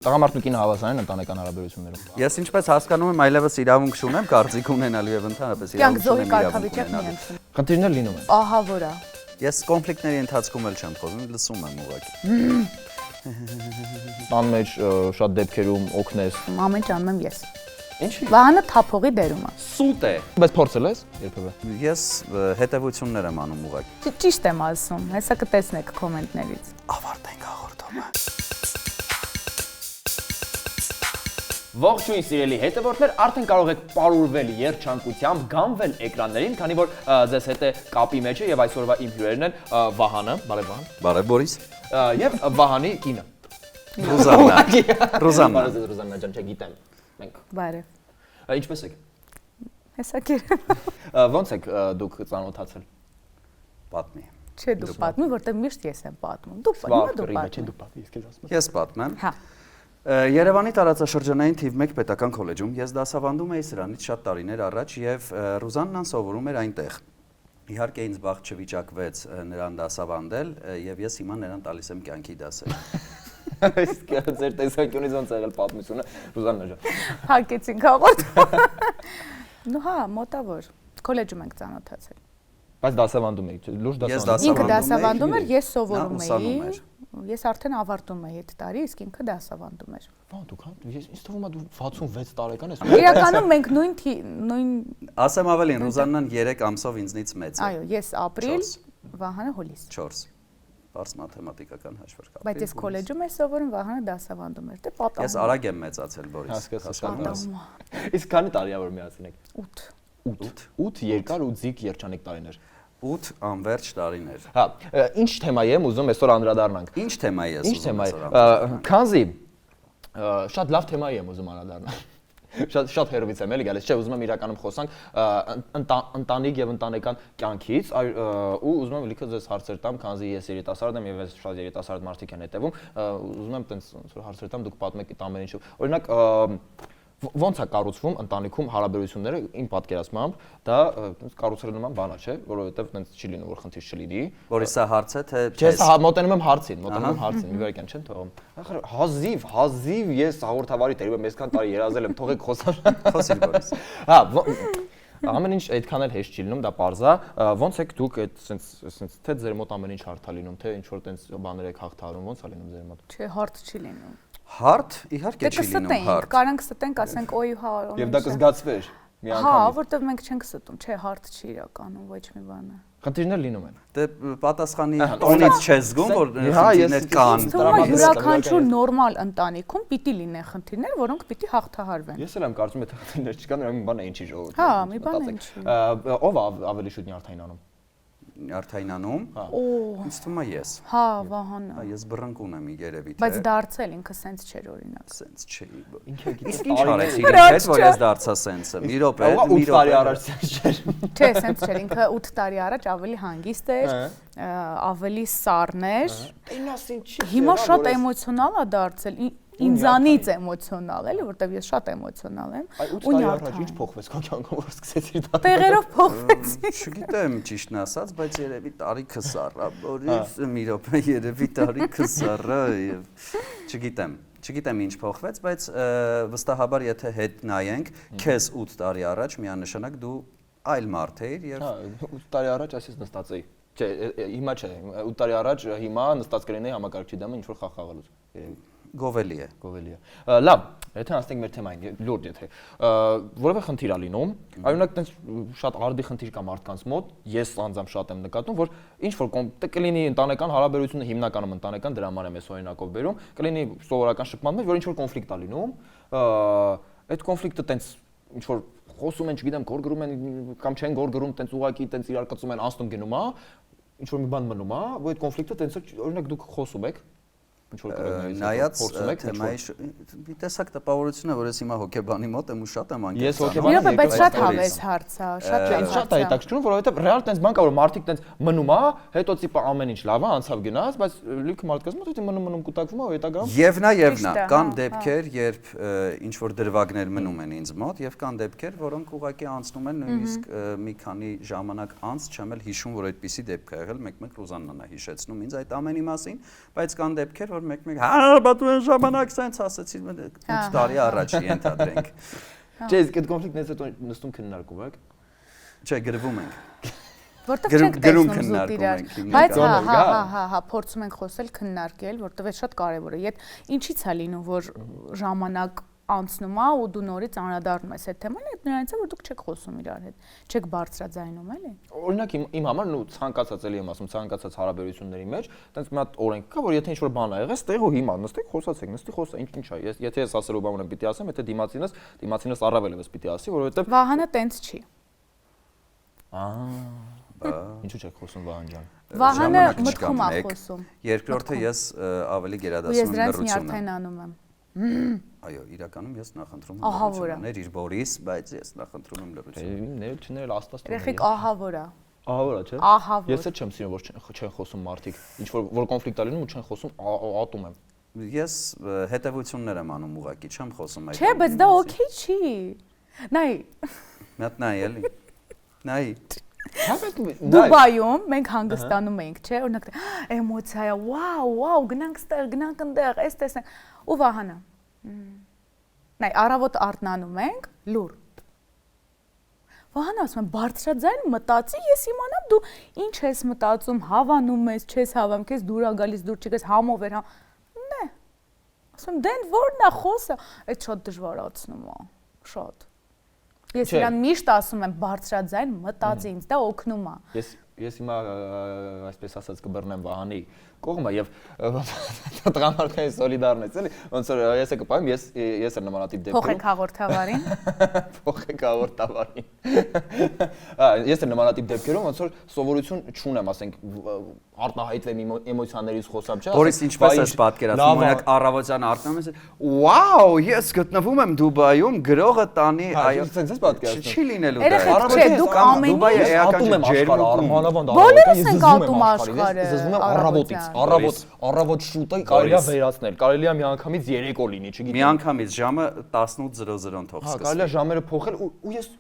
Տղամարդու կինը հավասար են ընտանեկան հարաբերություններում։ Ես ինչպես հասկանում եմ, այլևս իրավունք չունեմ կարծիք ունենալու եւ ընդհանրապես իրավունք ունենալու։ Խնդիրներ լինում են։ Ահա որա։ Ես կոնֆլիկտների ընթացքում էլ չեմ խոսում, լսում եմ ուղղակի։ Տան մեջ շատ դեպքերում օգնես։ Ամեն ինչ անում եմ ես։ Ինչի՞։ Վահանը թափողի բերում է։ Սուտ է։ Բայց փորձել ես երբևէ։ Ես հետևություններ եմ անում ուղղակի։ Ճիշտ եմ ասում, հեսա կտեսնեք կոմենտներից։ Ավարտենք հաղորդումը։ Ողջույն սիրելի հետևորդներ, արդեն կարող եք պարուրվել երջանկությամբ, գանվել էկրաններին, քանի որ ձեզ հետ է կապի մեջը եւ այսօրվա իմ հյուրերն են Վահանը, բարև Վահան։ Բարև Բորիս։ Եվ Վահանի կինը։ Ռուզաննա։ Ռուզաննա։ Ռուզաննա ջան, չգիտեմ։ Մենք։ Բարև։ Ինչպես եք։ Հեսա կեր։ Ոնց եք դուք ծանոթացել։ Պատմի։ Չէ դու պատմի, որտեղ միշտ ես եմ պատմում։ Դու պատմի, դու պատմի։ Ես քեզ ասում եմ։ Ես պատմեմ։ Հա։ Երևանի տարածաշրջանային թիվ 1 պետական քոլեջում ես դասավանդում էի սրանից շատ տարիներ առաջ եւ Ռուզաննան սովորում էր այնտեղ։ Իհարկե ինձ բախտ չվիճակվեց նրան դասավանդել եւ ես հիմա նրան տալիս եմ կյանքի դասեր։ Իսկ ձեր տեսանկյունից ոնց եղել պատմությունը, Ռուզաննա ջան։ Հակեցինք հաղորդում։ Նու հա, մոտավոր։ Քոլեջում ենք ծանոթացել։ Բայց դասավանդում եք, լուրջ դասավանդում։ Ինքը դասավանդում էր, ես սովորում Նա ուսանում էի։ էր։ Ես արդեն ավարտում էի այդ տարի, իսկ ինքը դասավանդում էր։ Ո՞ն դուք հա, ինձ թվում է դու 66 տարեկան ես։ Իրականում մենք նույն Ասեմ ավելին, Ռուզաննան 3 ամսով ինձնից մեծ է։ Այո, ես ապրիլ, Վահանը հուլիս։ 4 Պարզ մաթեմատիկական հաշվարկը։ Բայց ես քոլեջում եմ սովորում, Վահանը դասավանդում էր։ Դե պատահում։ Ես արագ եմ մեծացել, Բորիս։ Հասկացա։ Իսկ քանի տարի ա որ միացին եք։ 8։ 8 երկար ու ձիգ երջանիկ տարիներ։ 8 անverջ տարիներ։ Հա, ինչ թեմայի եմ ուզում այսօր անդրադառնանք։ Ինչ թեմայի ես Ինչ ուզում թեմայի։ այսօր։ Քանզի շատ լավ թեմայի եմ ուզում անդրադառնալ։ Շատ հերովից եմ էլի գալիս, չէ, ուզում եմ իրականում խոսանք ընտանիք եւ ընտանեկան կյանքից, ու ուզում եմ լիքը ձեզ հարցեր տամ, քանզի ես երիտասարդ եմ եւ ես շատ երիտասարդ մարդիկ են հետեւում, ուզում եմ տենց հարցեր տամ, դուք պատմեք այդ ամեն ինչը։ Օրինակ, ոնց է կառուցվում ընտանիքում հարաբերությունները իմ պատկերացմամբ, դա կառուցելու նման բան է, չէ, որովհետեւ տենց չի լինում, որ խնդիր չլինի։ Որի սա հարց է, թե Չէ, սա մոտենում եմ հարցին, մի վարքյան չեմ թողում։ Հազիվ ես հաղորդավարի տերում եմ, այսքան տարի երազել եմ, թողեք խոսամ։ խոսիր Բորիս։ Հա, ամեն ինչ այդքան էլ հեշտ չի լինում, դա պարզ է։ Ոնց եք դուք այդ sense թե ձեր մոտ ամեն ինչ հարթ է լինում, թե ինչ որ տենց բաներ եք հաղթահարում, ոնց է լինում ձեր մոտ։ Չէ, հարթ չի լինում։ Հարթ, իհարկե չի լինում հարթ։ Կարանք ստենք, ասենք, օй հա։ Եվ դա կզգացվեր մի Հա, անգամից։ որտեղ մենք չենք ստում, չէ, հարթ չի իրականում, ոչ մի բան է։ Խնդիրներ լինում են։ Դե պատասխանի տոնից չես զգում, որ խնդիրներ կան։ Թվում է յուրաքանչյուր նորմալ ընտանիքում պիտի լինեն խնդիրներ, որոնք պիտի հաղթահարվեն։ Ես էլ եմ կարծում այդ խնդիրներ չկան, մի բան է ինչի ժողովուրդ։ Հա, մի բան է ինչի։ Ով ավելի շուտ նյարդային անում։ Արթայնանում։ Օ, Ինձ թվում է ես։ հա, Վահանը։ Ես բռնկուն եմ երևի թե։ Բայց դարձել ինքը սենց չէր օրինակ։ Սենց չի։ Ինքը գիտի Իսկ ինչ արեց իր հետ, որ ես դարձա սենսը։ Մի րոպե, 8 տարի առաջ չէր։ Չէ, սենց չէր, ինքը 8 տարի առաջ ավելի հանգիստ էր, ավելի սառն էր։ Հիմա շատ էմոցիոնալ է դարձել, ինձանից էմոցիոնալ, էլի, որտեվ ես շատ էմոցիոնալ եմ։ 8 տարի առաջ ինչ փոխվեց քո կյանքում, որ սկսեցիր դա։ Տեղերով փոխվեցի։ Չգիտեմ ճիշտն ասած, բայց երևի տարիքը սառա, Բորիս, մի րոպե, երևի տարիքը սառա եւ չգիտեմ ինչ փոխվեց, բայց վստահաբար եթե հետ նայենք, քեզ 8 տարի առաջ միանշանակ դու այլ մարդ էիր եւ Հա, 8 տարի առաջ այսպես նստած էի։ Չէ, հիմա չէ, 8 տարի առաջ հիմա նստած կլինեի համակարգչի դեմը ինչ որ խաղալուց։ գովելի է։ Լավ, եթե անցնենք մեր թեմային, լուրջ եթե։ Որևէ խնդիր է լինում, օրինակ տենց շատ արդի խնդիր կա մարդկանց մոտ, ես անձամբ շատ եմ նկատում, որ ինչ որ կլինի ընտանեկան հարաբերությունը հիմնականում ընտանեկան դրա համար եմ ես օրինակով բերում, կլինի սովորական շփման մեջ, որ ինչ որ կոնֆլիկտ է լինում, այդ կոնֆլիկտը տենց ինչ որ խոսում են, չգիտեմ, գոր գրում են կամ չեն գոր գրում, տենց ուղակի տենց իրար կծում են, անցնում գնում է, ինչ որ մի բան մնում է, որ այդ կոնֆլիկտը տենց օրինակ դուք խոսում եք Նայած թեմայի մի տեսակ տպավորություն է, որ ես հիմա հոկեբանի մոտ եմ ու շատ եմ անկեղծ։ Ես հոկեբանի Իրոք բայց շատ հավես հարց է, շատ է հետաքրքրում, որովհետև ռեալ տենց բան կա, որ մարդիկ տենց մնում է, հետո տիպը ամեն ինչ լավ է, անցավ գնաց, բայց լիքը մարդկանց մոտ դա մնում կուտակվում է, հետագայում։ Եվ նա կան դեպքեր, երբ ինչ որ դրվագներ մնում են ինձ մոտ, եւ կան դեպքեր, որոնք ուղղակի անցնում են նույնիսկ մի քանի ժամանակ անց, չեմ էլ հիշում, որ այդպիսի դեպք է եղել, մեկ-մեկ Ռուզաննան է հիշեցնում ինձ այդ ամենի մասին, բայց կան դեպքեր, որ մեկ-մեկ պատմում են ժամանակ սենց ասեցի 8 տարի առաջ ենթադրենք։ Չէ, այդ կոնֆլիկտներից հետո նստում քննարկում եք։ Չէ, գրվում ենք։ Որտեվ չենք տեսնում զուտ իրար, բայց հա, փորձում ենք խոսել, քննարկել, որտեվ այդ շատ կարևոր է։ Եդ ինչի՞ց է լինում, որ ժամանակ անցնում է ու դու նորից անդրադառնում ես այդ թեման, այդ նրանից է, որ դուք չեք խոսում իրար հետ, չեք բարձրաձայնում, էլի։ Օրինակ իմ համար նու ցանկացած էլի եմ ասում, ցանկացած հարաբերությունների մեջ, տենց մի հատ օրենք կա, որ եթե ինչ-որ բան ա եղել, ստեղ ու հիմա նստեք, խոսացեք, նստի խոսա, ինչ է։ Եթե ես ասելու բան ունեմ, պիտի ասեմ, եթե դիմացինս առավել էս պիտի ասի, որովհետև Վահանը տենց չի։ Ինչու՞ չեք խոսում Վահան ջան։ Վահանը մտքում է խոսում։ Երկրորդը ես ավելի Ու ես գերադասում եմ դրանց լռությունը։ նյարդայնանում եմ։ Այո, իրականում ես նախընտրում եմ Ահա որ է։ լռություններ, իր Բորիս, բայց ես նախընտրում եմ լռություն։ Ներ չներ աստված տուն։ Երեխեք ահա որ է։ Ահա որ է, չէ։ Ահա որ։ Ես էլ չեմ սիրում, որ չեն խոսում մարդիկ, ինչ որ կոնֆլիկտ ա լինում ու չեն խոսում, ատում եմ։ Ես հետևություններ եմ անում ուղակի, չեմ խոսում այդ։ Չէ, բայց դա օքեյ չի։ Նայ, Մի հատ նայ էլի։ Նայ։ Դուբայում մենք հանգստանում էինք, չէ՞, օրինակ էմոցիա է, վաու, գնանք ստեղ, գնանք այնտեղ, էս տեսնենք։ Ու Վահանը։ Նայ, առավոտ արթնանում ենք, լուր։ Վահանը ասում է, բարձրաձայն մտածի, ես իմանամ դու ինչ ես մտածում, հավանում ես, չես հավանում, քեզ դուր ա գալիս, դուր չգես, համով էր, հա։ Նե։ Ասում դեն որն է խոսը, այդ շատ դժվարացնում է, շատ։ Ես իրան միշտ ասում եմ բարձրաձայն մտածի, ինձ դա օգնում է։ Ես հիմա այսպես ասած կբռնեմ Վահանի կողմը եւ տղամարդկային սոլիդարնես էլի ոնց որ ես եկա պայմ ես էլ նմանատիպ դեպքում Փոխեք հաղորդավարին փոխեք հաղորդավարին ես էլ նմանատիպ դեպքերում ոնց որ սովորություն չունեմ ասենք արտահայտվեմ էմոցիաներից խոսամ չէ Բորիս ինչպես ես պատկերացնում օրինակ առավոտյան արթնանում ես վաու ես գտնվում եմ Դուբայում գրողը տանի այո sense պատկերացնում չի լինելու դա Երեխեք դուք ամեն Դուբայը էական ջերմուկում բոլորս ենք ատում աշխարհը զզվում եմ առավոտից առավոտ շուտը կարելի է վերացնել կարելի է միանգամից 3 օր լինի չգիտեմ միանգամից ժամը 18:00-ն թող սկսվի կարելի է ժամերը փոխել ու ես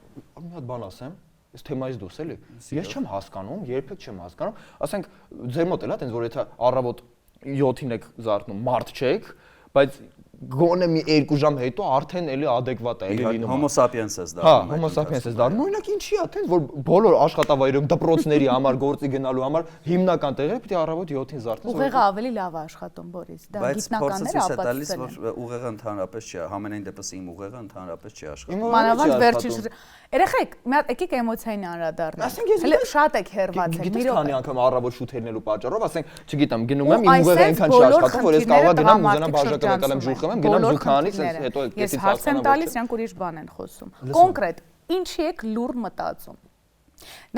մի հատ բան ասեմ Ես թեմայից դուրս էլի։ Ես չեմ հասկանում, երբեք չեմ հասկանում, ասենք ձեր մոտ էլա տենց որ եթե առավոտ 7-ին եք զարթնում, մարդ չեք, բայց գոնե մի 2 ժամ հետո արդեն էլի adekvat է, էլի լինում։ Homo sapiens ես դառնում։ Հա, Homo sapiens ես դառնում։ Օրինակ ինչի է, տենց որ բոլոր աշխատավայրերում դպրոցների համար, գործի գնալու համար հիմնական տեղերը պիտի առավոտ 7-ին զարթնես։ Ուղեղը ավելի լավ է աշխատում, Բորիս։ Դա գիտնականները ապացուցել են։ Ուղեղը ընդհանրապես չի, համենայն դեպս իմ ուղեղը ընդհանրապես չի աշխատում։ Մանավանդ վերջին Երեխեք, մի հատ եկեք էմոցիային անդրադառնալ։ Հələ շատ եք հերվածել։ Գիտես քանի անգամ առավոտ շուտ ելնելու պատճառով, ասենք, չգիտեմ, գնում եմ, իմ ուղեղը այնքան չի աշխատում, որ ես կարողա գնամ ուզենամ բաժակը եմ ջուր խմեմ, գնամ զուգանից, հետո ես հարց եմ տալիս, իրանք ուրիշ բան են խոսում։ Կոնկրետ, ինչի եք լուր մտածում։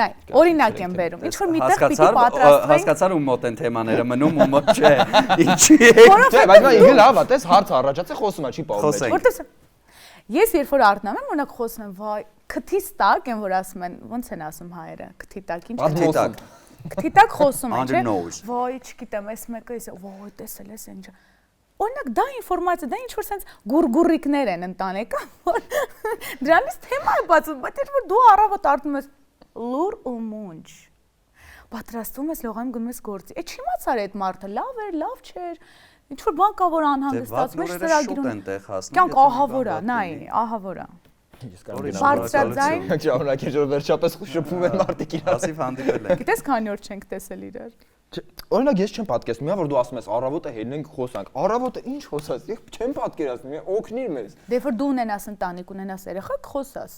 Նայ, օրինակ եմ բերում։ Ինչ որ միտեղ պիտի պատրաստվի։ Հասկացար ում մոտ են թեմաները մնում ու մոտ չէ։ Ինչի է։ Չէ, բայց իգը լավ է, տես հարց առաջացե խոսում է, չի պահում։ Որտես ես երբ որ արթնամ եմ, օրինակ խոսում եմ, վայ, քթից տակ են որ ասում են, ոնց են ասում հայերը, քթի տակ, ինչ քթի տակ։ Քթի տակ խոսում են, չէ։ Վայ, չգիտեմ, այս մեկը էս, վայ, տեսել ես ինչ։ Օրինակ դա ինֆորմացիա, դա ինչ որ sense գուրգուրիկներ են ընտանեկան, որ դրանից թեմա է բացում, բայց երբ որ դու առավոտ արթնում ես լուր ու մունջ պատրաստվում ես լողանում գնում ես գործի։ Է չիմացար այդ մարդը լավ էր, լավ չէր։ Ինչ որ բան կա որ անհանգստացում ես ծրագիրում։ Կյանք ահավոր է, նայ, ահավոր է։ Բարձրաձայն շարունակ է որ վերջապես շփվում են մարդիկ իրար։ Ասիվ հանդիպել են։ Գիտես քանի օր չենք տեսել իրար։ Օրինակ ես չեմ պատկերացնում, միա որ դու ասում ես առավոտը ելնենք խոսանք։ Առավոտը ինչ խոսած, ես չեմ պատկերացնում, օգնիր մեզ։ Դե որ դու ունենաս ընտանիք, ունենաս երեխա, խոսաս։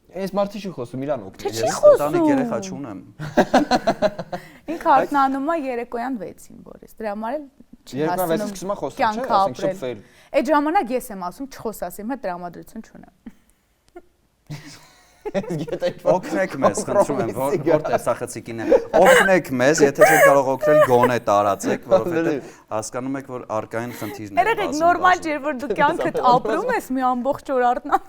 Այս մարդը չի խոսում, իրան օգնի։ Ես ընտանիք երեխա չունեմ։ Ինքը արթնանում է երեկոյան 6-ին, Բորիս։ Դրա համար էլ Երբ ես սկսում եմ խոսալ, չէ՞, ասենք շփվել։ Այդ ժամանակ ես եմ ասում չխոսաս, իմ հետ տրամադրություն չունեմ։ Օգնեք մեզ, խնդրում եմ, որ տեսախցիկին է։ Օգնեք մեզ, եթե չեք կարող օգնել, գոնե տարածեք, որովհետև հասկանում եք, որ արկային խնդիրներ են։ Երեք նորմալ չէ, որ դու կյանքդ ապրում ես մի ամբողջ օր արթնա։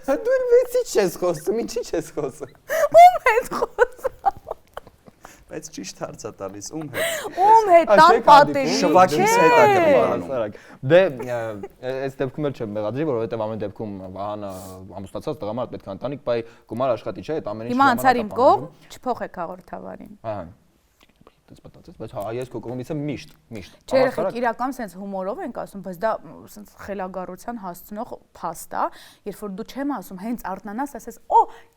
Դու վեցի չես խոսում, ինչի չես խոսում։ Ում հետ խոսում։ Բայց ճիշտ հարց է տալիս, ում հետ։ Ում հետ տան պատերի։ Շվակից հետ է կրմանում։ Դե այս դեպքում էլ չեմ մեղադրի, որովհետև ամեն դեպքում Վահանը ամուսնացած տղամարդ պետք է ընտանիք բայ գումար աշխատի, չէ՞, այդ ամեն ինչը։ Հիմա անցար իմ կողմ, չփոխեք հաղորդավարին։ Ահա։ այդպես մտածեց, բայց հա ես քո կողմից եմ միշտ։ Չէ, երեք իրական sense հումորով ենք ասում, բայց դա sense խելագարության հասցնող փաստ է, երբ որ դու չեմ ասում, հենց արթնանաս, ասես, «Օ,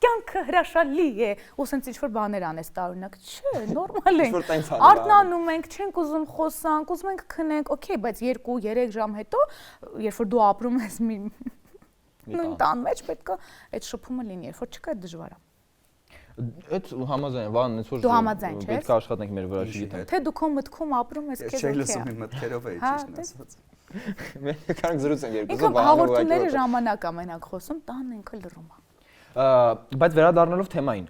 կյանքը հրաշալի է», ու sense ինչ-որ բաներ անես տարօրինակ։ Չէ, նորմալ է։ Արթնանում ենք, չենք ուզում խոսանք, ուզում ենք քնենք, օքեյ, բայց 2-3 ժամ հետո, երբ որ դու ապրում ես մի նույն տան մեջ, պետք է այդ շփումը լինի, երբ որ չկա, դժվար է։ Այդ համաձայն Վան, ինձ որ պետք է աշխատենք մեր վրա, չգիտեմ։ Թե դու քո մտքում ապրում ես, քեզ չէ լսում իմ մտքերով էի ճիշտ ասած։ Մենք կարող զրուցենք երկուսով, ինքը հաղորդումների ժամանակ է մենակ խոսում, տանը ինքը լռում է։ Բայց վերադառնալով թեմային,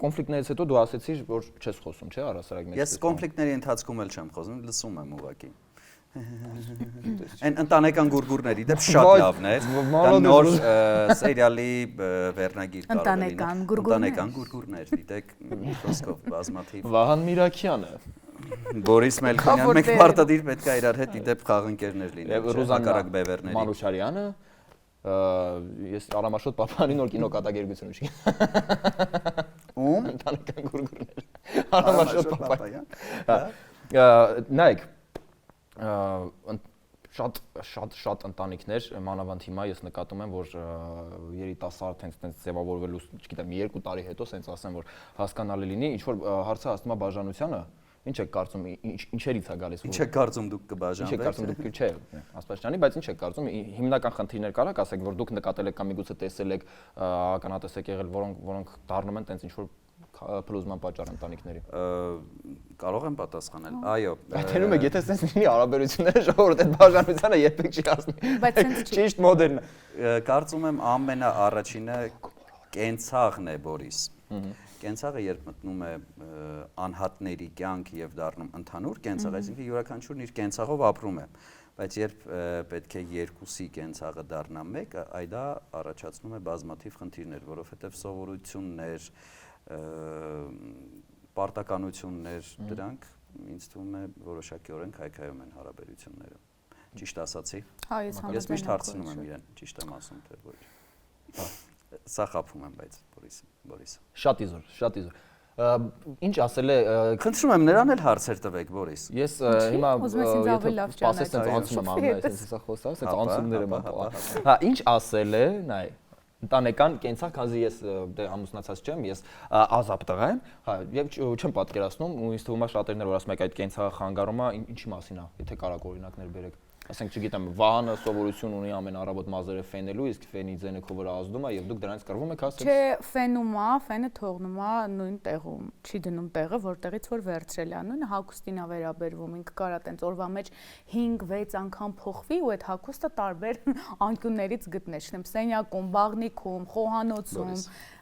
կոնֆլիկտներից հետո դու ասեցիր, որ չես խոսում, չէ՞, առասարակ մեջ։ Ես կոնֆլիկտների ընթացքում էլ չեմ խոսում, լսում եմ ուղղակի։ Այն ընտանեկան գուրգուրների դեպ շատ լավն էր։ Դա նոր սերիալի վերնագիր կարող է լինել։ Ընտանեկան գուրգուրներ, դիտեք միկրոսկոպ բազմաթիվ։ Վահան Միրաքյանը, Բորիս Մելքոնյան, մենք պարտադիր պետք է իրար հետ դիտеп խաղընկերներ լինենք։ Ռուզաննա Բևերների։ Մանուշարյանը, ես Արամաշոտ Պապանի նոր կինոկատակերգություն չի։ Ում ընտանեկան գուրգուրներ։ Արամաշոտ Պապայան։ Նայեք, շատ ընտանիքներ, մանավանդ հիմա ես նկատում եմ, որ երիտասարդ հենց ձևավորվելու, չգիտեմ, 2 տարի հետո սենց ասեմ, որ հասկանալի լինի, ինչ որ հարցը հասնում է բաժանությանը, ինչ եք կարծում, ինչերից է գալիս։ Ինչ եք կարծում դուք կբաժանվեք։ Ինչ եք կարծում դուք, չէ, Ասպասյանի, բայց ինչ եք կարծում, հիմնական խնդիրներ կարա՞ք ասեք, որ դուք նկատել եք կամ միգուցե տեսել եք, ականատես եք եղել, որոնք դառնում են տենց ինչ որ փլուզման պատճառ ընտանիքների։ Կարող եմ պատասխանել։ Այո։ Այդտեղում եք, եթե sense լինի հարաբերությունները ժողովուրդ այդ բաժանությանը երբեք չի հասնի։ Բայց sense չի։ Ճիշտ մոդելն է։ Կարծում եմ ամենաառաջինը կենցաղն է, Բորիս։ Կենցաղը երբ մտնում է անհատների կյանք եւ դառնում ընդհանուր կենցաղ, այսինքն յուրաքանչյուրն իր կենցաղով ապրում է, բայց երբ պետք է երկուսի կենցաղը դառնա մեկը, այ դա առաջացնում է բազմաթիվ խնդիրներ, որովհետեւ սովորություններ, պարտականություններ, դրանք ինձ թվում է որոշակիորեն քայքայում են հարաբերությունները։ Ճիշտ ասացի։ Հա, ես միշտ հարցնում եմ իրեն, ճիշտ եմ ասում թե ոչ։ Սա խափում եմ, բայց Բորիսը։ Շատ իզուր։ Ինչ ասել է, խնդրում եմ նրան էլ հարցեր տվեք, Բորիս։ Ես հիմա սպասես անցում եմ անում, այսպես հեսա խոսա, ասես անցումներ եմ ապահովում։ Հա, ինչ ասել է, նայ, ընտանեկան կենցաղ, քանզի ես դե ամուսնացած չեմ, ես ազապ տղա եմ, հա, եւ չեմ պատկերացնում, ու ինձ թվում է շատերն որ ասում եք այդ կենցաղը խանգարում է, ինչի մասին է, եթե կարաք օրինակներ բերեք։ Ասենք, չգիտեմ, Վահանը սովորություն ունի ամեն առավոտ մազերը ֆենելու, իսկ ֆենի ձենը քո վրա ազդում է եւ դուք դրանից կռվում եք, ասեք։ Չէ, ֆենում է, ֆենը թողնում է նույն տեղում, չի դնում տեղը, որտեղից որ վերցրել է, նույնը հագուստին է վերաբերվում, ինքը կարա տենց օրվա մեջ 5-6 անգամ փոխվի ու այդ հագուստը տարբեր անկյուններից գտնես, չնեմ, սենյակում, բաղնիքում, խոհանոցում,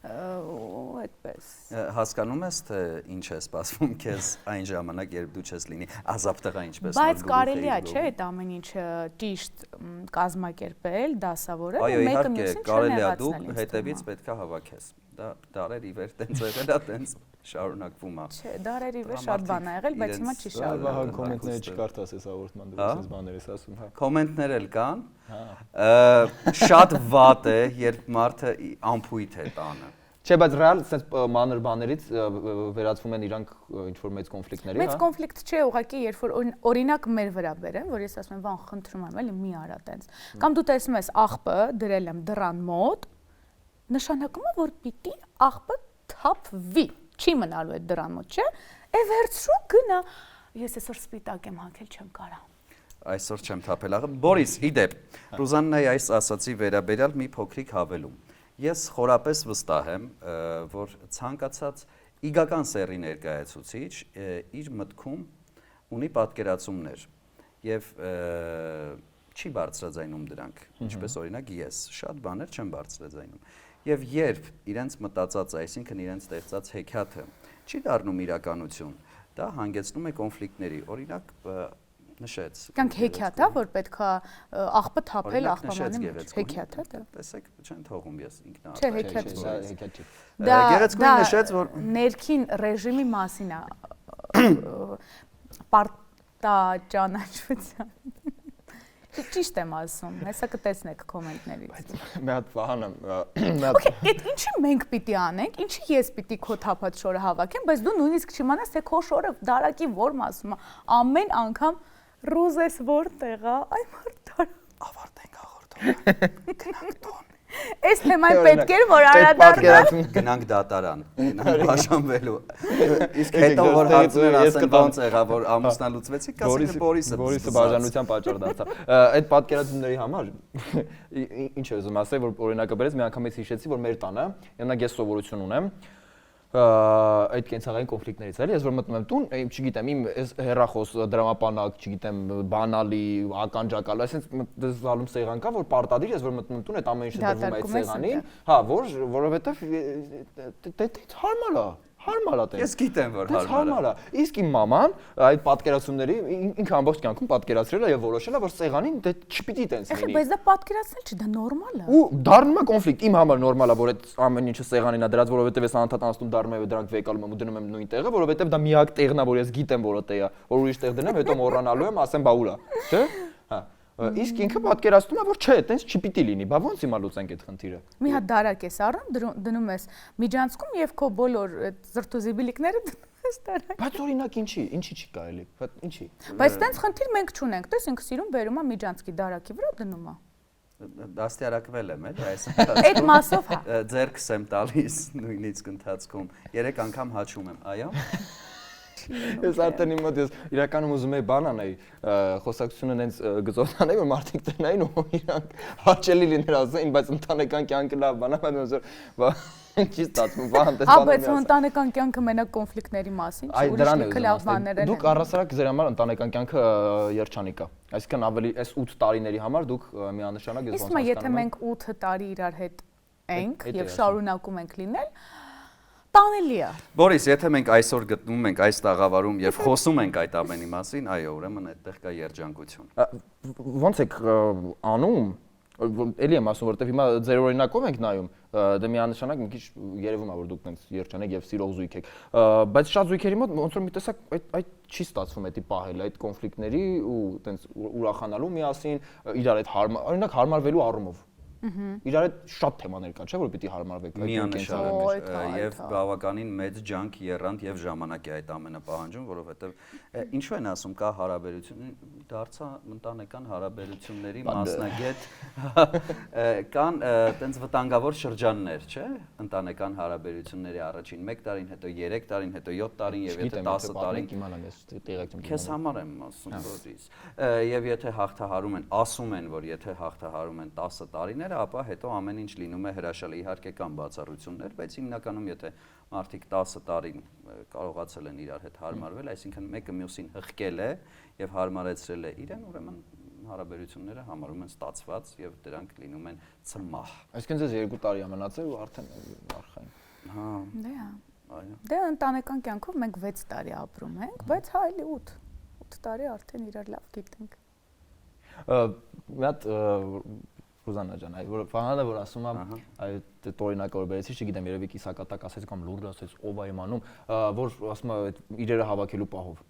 ու այդպես։ Հասկանում ես թե ինչ է սպասվում քեզ այն ժամանակ, երբ դու չես լինի ազապ տղա ինչպես։ Բայց կարելի է, չէ, այդ ամեն ինչը ճիշտ կազմակերպել, դասավորել ու մեկը մյուսին չնեղացնել։ Կարելի է դուք հետևից պետքա հավաքես։ Դա դարեր ի վեր տենց եղել է, տենց շարունակվում է։ Չէ, դարեր ի վեր շատ բան ա եղել, բայց հիմա չի շարունակվում։ Վահան կոմենտները չկարդաս ես հաղորդման դուրս ես բաներ ես ասում, հա։ Կոմենտներ էլ կան։ Շատ վատ է, երբ մարդը անփույթ է տանը։ Չէ, բայց ռեալ sense մանր բաներից վերածվում են իրանք ինչ որ մեծ կոնֆլիկտների, հա։ Մեծ կոնֆլիկտ չէ, ուղղակի երբ որ օրինակ մեր վրա բերեն, որ ես ասում եմ, «Վան, խնդրում եմ, էլի մի արա տենց»։ Կամ դու տեսնում ես աղբը դրել եմ դռան մոտ, նշանակում է, որ պիտի աղբը թափվի, չի մնալու այդ դռան մոտ, չէ՞։ Է վերցրու գնա։ Ես այսօր սպիտակ եմ հագել, չեմ կարա։ Այսօր չեմ թափել աղը։ Բորիս, իդեպ, Ռուզաննայի այս ասացի վերաբերյալ մի փոքրիկ հավելում։ Ես խորապես վստահ եմ, որ ցանկացած իգական սեռի ներկայացուցիչ իր մտքում ունի պատկերացումներ եւ չի բարձրաձայնում դրանք, ինչպես օրինակ ես շատ բաներ չեմ բարձրաձայնում։ Եվ երբ իրենց մտածած, այսինքն իրենց ստեղծած հեքիաթը չի դառնում իրականություն, դա հանգեցնում է կոնֆլիկտների։ Օրինակ նշեց։ Կյանք հեքիաթ է, որ պետքա աղբը թափել աղբամանի մեջ։ Հեքիաթ է դա։ Տեսեք, չեն թողում ես ինքնա։ Չէ, հեքիաթ չի։ Դա գեղեցկուին նշեց, որ ներքին ռեժիմի մասին է։ Պարտաճանաչության։ Ճիշտ եմ ասում, հեսա կտեսնեք կոմենտներից։ Մի հատ Վահանը, Okay, այդ ինչի մենք պիտի անենք, ինչի ես պիտի քո թափած շորը հավաքեմ, բայց դու նույնիսկ չիմանաս, թե քո շորը դարակի որ մասում է։ Ամեն անգամ ռուզես որտեղ է, այ մարդար ավարտենք հաղորդումը։ Գնանք տուն։ Այս թեմային պետք էր որ անդրադառնալ։ Գնանք դատարան, գնանք բաժանվելու։ Իսկ հետո որ հարցներ ասեն ոնց եղավ որ ամուսնալուծվեցիք, ասենք Բորիսը բաժանության պատճառ դարձավ։ Այդ պատկերացումների համար ինչ է ուզում ասել, որ օրինակը բերեց մի անգամից հիշեցի, որ մեր տանը, յանակ ես սովորություն ունեմ այդ կենցաղային կոնֆլիկտներից էլի, ես որ մտնում եմ տուն, չգիտեմ, իմ այս հեռախոս դրամապանակ, չգիտեմ, բանալի, ականջակալ, այսինքն զալում սեղան կա, որ պարտադիր ես որ մտնում եմ տուն, այդ ամեն ինչը դրվում է այդ սեղանին, հա, որովհետև դա հարմար է տես։ Ես գիտեմ որ հարմար է։ Իսկ իմ մաման այդ պատկերացումների ինքը ամբողջ կյանքում պատկերացրել է եւ որոշել է, որ սեղանին դա չպիտի տենց լինի։ Բայց դա պատկերացնել չի, դա նորմալ է։ Ու դառնում է կոնֆլիկտ, իմ համար նորմալ է, որ այդ ամեն ինչը սեղանին է դրած, որովհետեւ ես անընդհատ անցնում դառնում եմ դրանք վեկալում եմ ու դնում եմ նույն տեղը, որովհետեւ դա միակ տեղն է, որ ես գիտեմ, որ դա է, որ ուրիշ տեղ դնեմ, հետո մոռանալու եմ, ասեմ բա ուր է, չէ՞։ Հա։ Իսկ ինքը պատկերացնում է, որ չէ, տենց չպիտի լինի, բա ոնց հիմա լուծենք այդ խնդիրը։ Մի հատ դարակ ես առնում, դնում ես միջանցքում եւ քո բոլոր զրտուզիբիլիկները դնում ես դարակ։ Բայց օրինակ ինչի չի կարելի, ինչի։ Բայց տենց խնդիր մենք չունենք, տես ինքը սիրուն բերում է միջանցքի դարակի վրա դնում է։ Դաստիարակվել եմ էլի այս Այդ մասով հա։ ձերքս եմ տալիս նույնիսկ ընթացքում 3 անգամ հաչում եմ, այո։ Ես արդեն իմ մոտ ես իրականում ուզում եի բան անեի, խոսակցությունը նենց գծով անեի, որ մարդիկ տնային ու իրանք հաճելի լիներ ասեին, բայց ընտանեկան կյանքը լավ բան է, բայց չի ստացվում, բան տեսնում։ Հա, բայց ընտանեկան կյանքը մենակ կոնֆլիկտների մասին չի, ուրիշ լավ բաներ են։ Դուք առասարակ ձեր համար ընտանեկան կյանքը երջանիկ է։ Այսինքն ավելի այս 8 տարիների համար դուք միանշանակ ես ոնց հասկանում եմ։ Իսկ եթե մենք 8 տարի իրար հետ ենք եւ շարունակում ենք լինել, տանելի է։ Բորիս, եթե մենք այսօր գտնվում ենք այս տաղավարում եւ խոսում ենք այդ ամենի մասին, այո, ուրեմն այդտեղ կա երջանկություն։ Ոնց եք անում, էլի եմ ասում, որովհետեւ հիմա ձեր օրինակով ենք նայում, դա միանշանակ մի քիչ երևում է, որ դուք տենց երջանիկ եւ սիրող զույգ եք, բայց շատ զույգերի մոտ ոնց որ մի տեսակ այդ չի ստացվում էդի պահել այդ կոնֆլիկտների ու տենց ուրախանալու միասին, իրար այդ օրինակ հարմարվելու առումով։ Իրար հետ շատ թեմաներ կա, չէ՞ որ պիտի հարմարվեք այդ միանշանակ եւ բավականին մեծ ջանք եռանդ եւ ժամանակ է այդ ամենը պահանջում, որովհետեւ ինչու են ասում կա հարաբերություն, դարձա ընտանեկան հարաբերությունների մասնագետ կան տենց վտանգավոր շրջաններ, չէ՞, ընտանեկան հարաբերությունների առաջին 1 տարին, հետո 3 տարին, հետո 7 տարին եւ եթե 10 տարին իմանամ ես տեղակ եմ։ Քեզ համար եմ ասում, Բորիս։ Եվ եթե հաղթահարում են, ասում են, որ եթե հաղթահարում են 10 տարիներ ապա հետո ամեն ինչ լինում է հրաշալի, իհարկե կան բացառություններ, բայց հիմնականում եթե մարդիկ 10 տարին կարողացել են իրար հետ հարմարվել, այսինքն մեկը մյուսին հղկել է եւ հարմարեցրել է իրեն, ուրեմն հարաբերությունները համարում են ստացված եւ դրանք լինում են ծմահ։ Այսինքն ձեզ 2 տարի ամենացել ու արդեն արխային։ Հա։ Դե հա։ Այո։ Դե ընտանեկան կյանքով մենք 6 տարի ապրում ենք, բայց հա էլի 8 տարի արդեն իրար լավ գիտենք։ Մի հատ Ռուզանա ջան, այ որ Վահանը որ ասում է, այդ օրինակը որ բերեցի, չգիտեմ, երևի կիսակատակ ասեց կամ լուրջ ասեց, ով է իմանում, որ ասում է այդ իրերը հավաքելու պահով։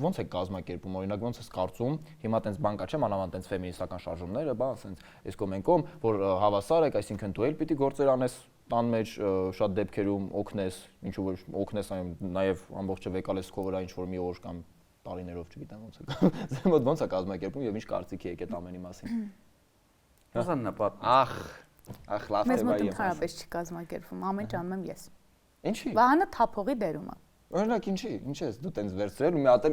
Ոնց է կազմակերպում, օրինակ ոնց է կարծում, հիմա տենց բան կա, չէ՞, մանավանդ տենց ֆեմինիստական շարժումները, բա, ասենց այս կոմենկոմ, որ հավասար եք, այսինքն դու էլ պիտի գործեր անես տան մեջ, շատ դեպքերում օգնես, ինչու որ օգնես, նաև ամբողջը վեկալես քո վրա ինչ որ մի օր կամ տարիներով, չգիտեմ ոնց է։ Ձեր մոտ ոնց է կազմակերպում եւ ինչ կարծիքի եք այդ ամենի մասին։ Ռուզաննա պատ։ Ախ, լավ Մեզ թեմա մոտ է։ ընդհանրապես չի կազմակերպվում, ամեն ինչ անում եմ ես։ Ինչի։ Վահանը թափողի դերում է։ Օրինակ ինչի, ինչ ես դու տենց վերցրել ու մի հատ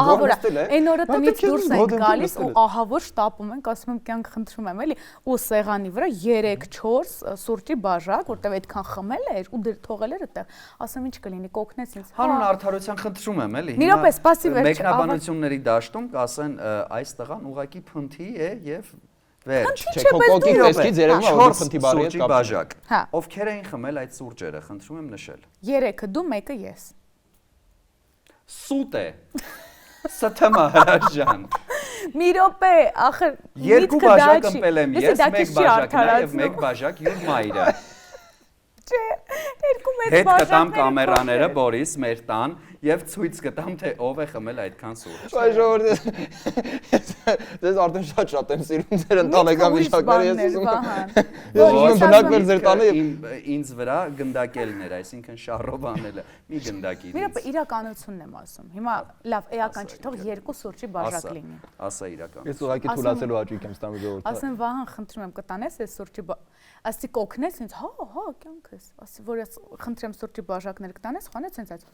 Ահա որ այն օրը տնից դուրս ենք գալիս ու ահա որ շտապում ենք, ասում եմ կյանք խնդրում եմ էլի ու սեղանի վրա 3-4 սուրճի բաժակ, որտեվ այդքան խմել էր ու դեր թողել էր այդտեղ, ասում ինչ կլինի, կօգնես ինձ։ Հանուն արդարության խնդրում եմ էլի։ Մի րոպե, սպասի վերջ։ Մեկնաբանությունների դաշտում կասեն այս տղան ուղակի փնթի է եւ վերջ։ Չէ, քո կոկիկ տեսքից երևում է որ փնթի բարի հետ կապ։ բաժակ։ Հա։ Ովքեր էին խմել այդ սուրճերը, խնդրում եմ նշել։ 3-ը դու, 1-ը ես։ Սուտ է։ ՍԹՄ հրաժան։ Մի րոպե, ախր 2 բաժակ ըմպել եմ ես, 1 բաժակ նա եւ 1 բաժակ յուր մայրը։ Չէ, 2 մեծ Հետ կտամ բաժակներ կամերաները, Բորիս, մեր տան, եւ ցույց կտամ թե ով է խմել այդքան սուրճ։ Այ ժողովուրդ, դες արդեն շատ եմ սիրում ձեր ընտանեկան վիճակները, ես ուզում եմ բնակվել ձեր տանը եւ ինձ վրա գնդակելներ, այսինքն շարով անելը, մի գնդակի։ Միրոպը իրականությունն եմ ասում։ Հիմա լավ, էական չի, թող 2 սուրճի բաժակ լինի։ Ասա իրական։ ես ուղղակի թուլացելու հաճույք եմ ստանում ժողովուրդը։ Ասեմ Վահան, խնդրում եմ կտանես այս սուրճի ասի կօգնես ինձ, հա, կյանքս։ Ասի որ ես խնդրեմ սուրճի բաժակներ կտանես, խոնեց ինձ այս։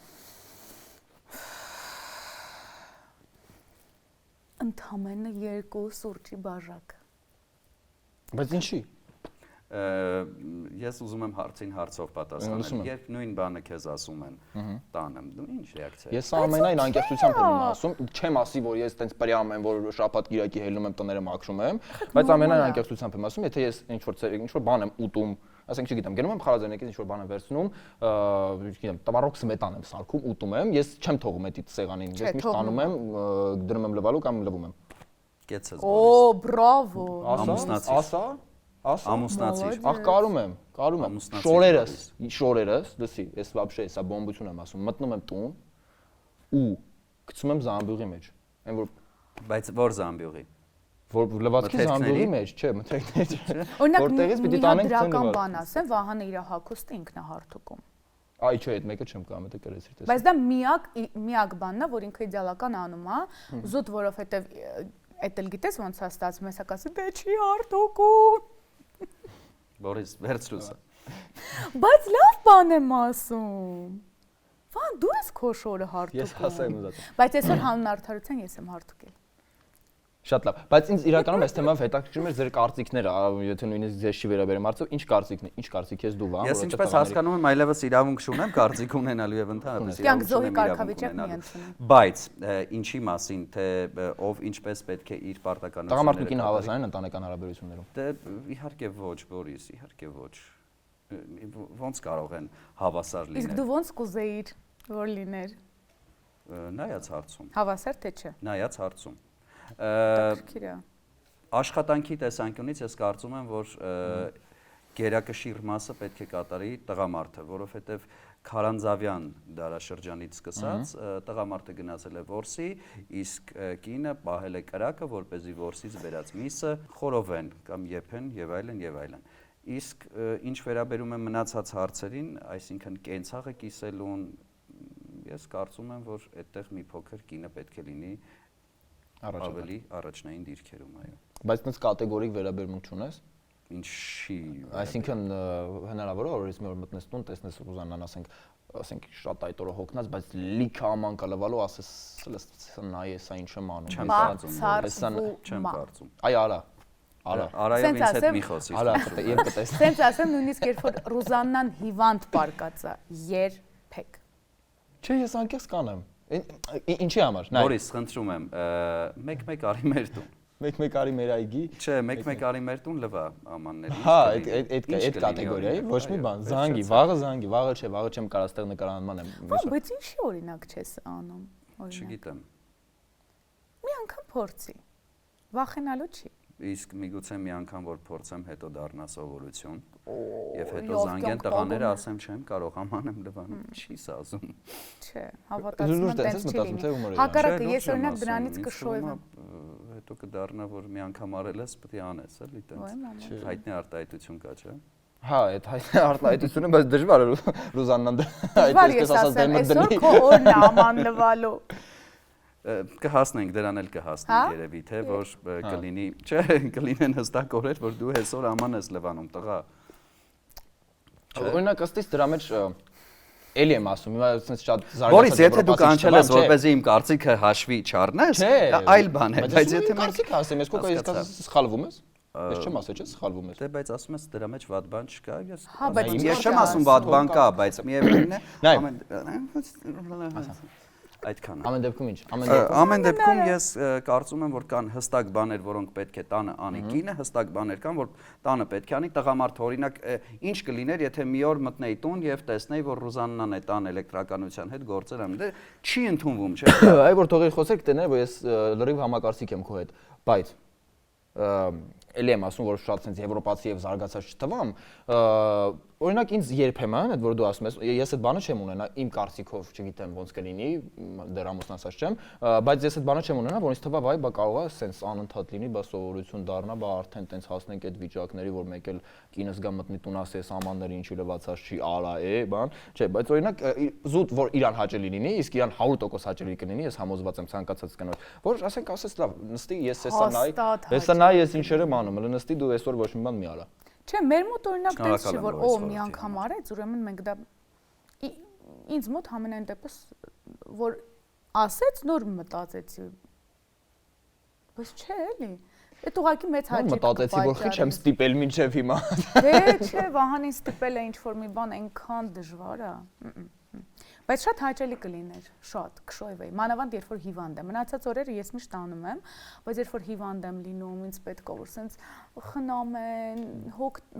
Ընդամենը 2 սուրճի բաժակ։ Բայց ինչի։ Ես ուզում եմ հարցին հարցով պատասխանել։ Երբ նույն բանը քեզ ասում են, տանը, դու ինչ ռեակցիա ես։ Ես ամենայն անկեղծությամբ եմ ասում, չեմ ասի, որ ես տենց պրյամ եմ, որ շաբաթ կիրակի հելնում եմ տները մաքրում եմ, բայց ամենայն անկեղծությամբ եմ ասում, եթե ես ինչ որ բան եմ ուտում, ասենք չգիտեմ, գնում եմ խարազերնեկից ինչ որ բան եմ վերցնում, չգիտեմ, տվարոկ սմետան եմ սարքում, ուտում եմ, ես չեմ թողում այդ սեղանին, ես միշտ տանում եմ, դնում եմ լվալու կամ լվում եմ։ Կեցես Օ, բրավո։ Ասա ամուսնացիր։ Ախ կարում եմ։ Շորերս, լսի, ես вообще սա բոմբություն եմ ասում, մտնում եմ տուն ու գցում եմ զամբյուղի մեջ։ Այն որ բայց որ զամբյուղի։ Որ լվացքի զամբյուղի մեջ, չէ, մթերքների։ Որտեղից պիտի տանենք դրական բան ասեմ, Վահանը իր հագուստը ինքն է հարթուկում։ Այ չէ, այդ մեկը չեմ կամ, դա կրեցիր տեսա։ Բայց դա միակ բանն է, որ ինքը իդեալական անում է, զուտ որովհետև էդ էլ գիտես ոնց է ստացվում, հեսա կասի դե չի հարթուկում։ Բորիս, վերցրու սա։ Բայց լավ բան եմ ասում։ Վան դու ես քո շորը հարթուկում։ Ես հասա եմ ուզածում։ Բայց այսօր հանուն արդարության ես եմ հարթուկել։ Շատ լավ, բայց ինձ իրականում այս թեմայով հետաքրքրում էր ձեր կարծիքները, եթե նույնիսկ ձեզ չի վերաբերեմ արդյոք ինչ կարծիք ես դու Վահան, Ես ինչպես հասկանում եմ, այլևս իրավունք չունեմ կարծիք ունենալու եւ ընդհանրապես կյանք զոհի կարգավիճակ մի ընդունում։ Բայց ինչի մասին, թե ով ինչպես պետք է իր պարտականությունները տղամարդու կին հավասարային ընտանեկան հարաբերություններում։ Դե իհարկե ոչ, Բորիս, իհարկե ոչ։ Ոնց կարող են հավասար լինել։ Իսկ դու ոնց կուզեիր, որ լիներ։ Նայած հարցում։ Հավասար թե չէ։ Նայած հարցում։ Հետաքրքիր է։ Աշխատանքի տեսանկյունից ես կարծում եմ, որ գերակշիռ մասը պետք է կատարի տղամարդը, որովհետև Քարանձավյան դարաշրջանից սկսած տղամարդը գնացել է որսի, իսկ կինը պահել է կրակը, որպեսզի որսից վերած միսը խորովեն կամ եփեն եւ այլն եւ այլն։ Իսկ ինչ վերաբերում է մնացած հարցերին, այսինքն կենցաղը կիսելուն, ես կարծում եմ, որ այդտեղ մի փոքր կինը պետք է լինի ավելի առաջնային դիրքերում, այո։ Բայց այնպես կատեգորիկ վերաբերմունք չունես։ Ինչի։ Այսինքն հնարավոր է օրից մի օր մտնես տուն, տեսնես Ռուզաննան, ասենք շատ այդ օրը հոգնած, բայց լիքը աման կա լվալու, ասես նայ սա ինչ եմ անում։ Չեմ կարծում։ Այ արա։ Արայով ինձ հետ մի խոսի։ Արա, եւ կտեսնես։ Սենց ասեմ նույնիսկ երբ որ Ռուզաննան հիվանդ պարկած է, երբեք։ Չէ, ես անկեղծ կանեմ։ Ինչի համար։ Բորիս, խնդրում եմ, մեկ-մեկ արի մեր տուն։ Մեկ-մեկ արի մեր այգի։ Չէ, մեկ-մեկ արի մեր տուն լվա ամանների։ Հա, այդ կատեգորիայի ոչ մի բան, զանգի, վաղը չէ, վաղը չեմ կարող այստեղ նկարանման եմ։ Բայց ինչի օրինակ չես անում, օրինակ։ Չգիտեմ։ Մի անգամ փորձի։ Վախենալու չի։ Իսկ միգուցե մի անգամ որ փորձեմ, հետո դառնա սովորություն։ Եվ հետո զանգեն տղաները, ասեմ չեմ կարող ամանեմ լվանում։ Չի սա ասում։ Չէ, հավատացում եմ տենց չի լինի։ Հակառակը ես օրինակ դրանից կշոյեմ։ Հետո կդառնա որ մի անգամ արել ես, պետք է անես, էլի տենց։ Հայտնի արտահայտություն կա, չէ։ Հա, այդ արտահայտությունը բայց դժվար է Ռուզաննան այդպես ասած դեմը դնի։ Այսօր քո օրն է աման լվալու։ Կհասնենք դրան էլ կհասնենք երևի թե որ կլինի, չէ, կլինեն հստակ օրեր, որ դու այսօր աման ես լվանում, տղա։ Օրինակ ըստիս դրա մեջ էլի եմ ասում, հիմա այսպես շատ զարգացած։ Բորիս, եթե դու կանչել ես, որպեսզի իմ կարծիքը հաշվի չառնես, այլ բան է, բայց եթե մենք կարծիք ասեմ, ես կոկա ես սխալվում ես։ Ես չեմ ասել, չէ, սխալվում ես։ Դե բայց ասում ես դրա մեջ վատ բան չկա, ես չեմ ասում վատ բան կա, բայց միևնույնն է, այդքան է։ Ամեն դեպքում ինչ։ Ամեն դեպքում ես կարծում եմ, որ կան հստակ բաներ, որոնք պետք է տանը անի կինը, հստակ բաներ կան, որ տանը պետք է անի տղամարդը, օրինակ, ինչ կլիներ, եթե մի օր մտնեի տուն եւ տեսնեի, որ Ռուզաննան է տան էլեկտրականության հետ գործել եմ, դե չի ընդունվում, չէ՞։ Այ որ թողեր խոսեք տեներ, որ ես լրիվ համակարծիք եմ քո հետ, բայց էլի եմ ասում, որ շատ sense եվրոպացի եւ զարգացած չթվամ, օրինակ ինձ երբեմն, այդ որ դու ասում ես, ես այդ բանը չեմ ունենա, իմ կարծիքով, չգիտեմ ոնց կլինի, դեռ ամուսնացած չեմ, բայց ես այդ բանը չեմ ունենա, որ ինձ թվա, վայ, բա կարող է սենց անընդհատ լինի, բա սովորություն դառնա, բա արդեն տենց հասնենք այդ վիճակների, որ մեկ էլ կինս գա մտնի տուն ասի, այս ամանները ինչի լվացած չի, արա է, բան, չէ, բայց օրինակ զուտ որ իրան հաճելի լինի, իսկ իրան 100% հաճելի կլինի, ես համոզված եմ ցանկացած կնոջ, որ ասենք ասես լավ, նստի ես հեսա նայ, ես ինչեր եմ անում, նստի դու այսօր ոչ մի բան մի արա։ Չէ, մեր մոտ օրինակ տենց չի, որ մի անգամ արեց, ուրեմն մենք դա ինձ մոտ համենայն դեպս որ ասեց նոր մտածեցի։ Բայց չէ, էլի։ Այդ ուղղակի մեծ հաճույք մտածեցի, որ խիչ եմ ստիպել մինչև հիմա։ Դե չէ, Վահանին ստիպել է ինչ-որ մի բան այնքան դժվար է։ Բայց շատ հաճելի կլիներ, շատ, կշոյվեի, մանավանդ երբ որ հիվանդ եմ, մնացած օրերը ես միշտ անում եմ, բայց երբ որ հիվանդ եմ լինում, ինձ պետք է որ սենց խնամեն,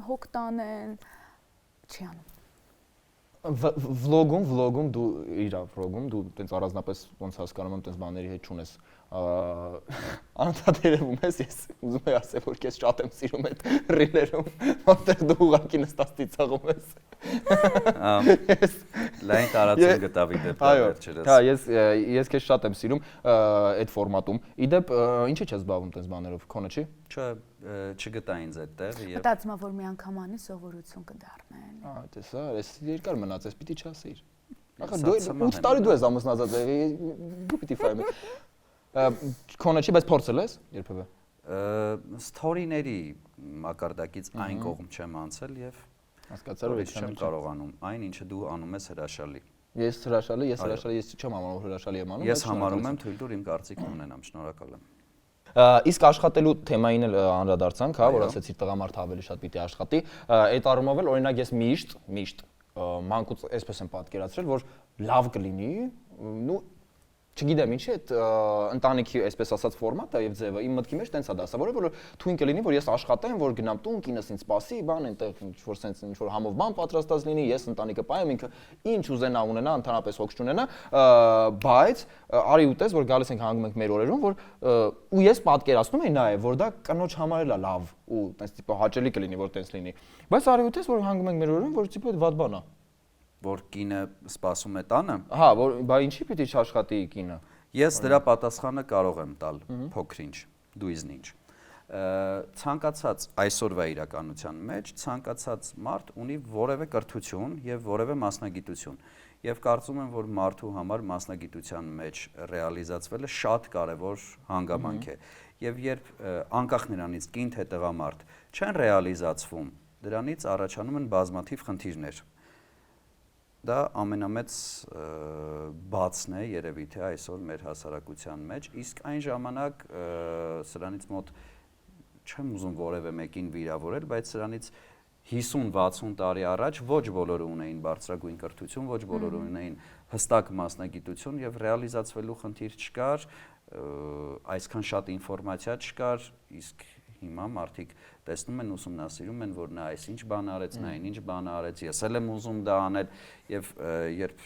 հոգ տանեն, չի անում։ Վլոգում դու իրա վլոգում դու տենց առանձնապես ոնց հասկանում եմ տենց բաների հետ չունես անընդհատ երևում ես ես ուզում եմ ասել որ քեզ շատ եմ սիրում այդ ռիլերում որտեղ դու ուղղակի նստած ծիծաղում ես լայն տարածում գտավի դեպքեր վերջերս հա ես քեզ շատ եմ սիրում այդ ֆորմատում իդեպ ինչի՞ չես զբաղվում տենց բաներով քոնը չի չէ չգտա ինձ այդտեղ եւ մտածում եմ որ մի անգամ անի սովորություն կդառնեն տեսա ես երկար մնացես պիտի չասեիր ախր դու 8 տարի դու ես ամուսնացած դու պիտի ֆայմի քոնը չի բայց փորձել ես երբևէ սթորիների մակարդակից այն կողմ չեմ անցել եւ հասկացար որ չեմ կարողանում այն ինչը դու անում ես հրաշալի ես հրաշալի ես չեմ համարում հրաշալի եմ անում ես համարում եմ թույլ տուր իմ կարծիքն ունենամ շնորհակալ եմ իսկ աշխատելու թեմային էլ անդրադարձանք, հա, որ ասեցի տղամարդը ավելի շատ պիտի աշխատի, այդ առումով էլ օրինակ ես միշտ մանկուց այսպես եմ պատկերացրել, որ լավ կլինի, նու չգիտեմ ինչի այդ ընտանիքի այսպես ասած ֆորմատը եւ ձևը իմ մտքի մեջ տենց է դասավորը որ թույն կլինի որ ես աշխատեմ որ գնամ տուն կինս ինձ սպասի բան այնտեղ ինչ որ սենց ինչ որ համով բան պատրաստած լինի ես ընտանիքը պայեմ ինքը ինչ ուզենա ունենա ընդհանրապես հոգ չունենա բայց արի ուտես որ գալիս ենք հանգում ենք մեր օրերում որ ու ես պատկերացնում եմ նաեւ որ դա կնոջ համար էլ է լավ ու տենց տիպը հաճելի կլինի որ տենց լինի բայց արի ուտես որ հանգում ենք մեր օրերում որ տիպը վատ բան է որ կինը սպասում է տանը հա որ բա ինչի պիտի չաշխատի կինը ես դրա պատասխանը կարող եմ տալ փոքրինչ դույզնինչ ցանկացած այսօրվա իրականության մեջ ցանկացած մարդ ունի որևէ կրթություն եւ որևէ մասնագիտություն եւ կարծում եմ որ մարդու համար մասնագիտության մեջ ռեալիզացվելը շատ կարեւոր հանգամանք է եւ երբ անկախ նրանից կին թե տղամարդ չեն ռեալիզացվում դրանից առաջանում են բազմաթիվ խնդիրներ դա ամենամեծ բացն է երևի թե այսօր մեր հասարակության մեջ իսկ այն ժամանակ սրանից մոտ չեմ ուզում որևէ մեկին վիրավորել բայց սրանից 50-60 տարի առաջ ոչ բոլորը ունեին բարձրագույն կրթություն ոչ բոլորը ունեին հստակ մասնագիտություն եւ ռեալիզացվելու խնդիր չկար այսքան շատ ինֆորմացիա չկար իսկ հիմա մարդիկ տեսնում են ուսումնասիրում են որ նա այսինչ բան արեց նա այնինչ բան արեց ես էլ եմ ուզում դա անել եւ երբ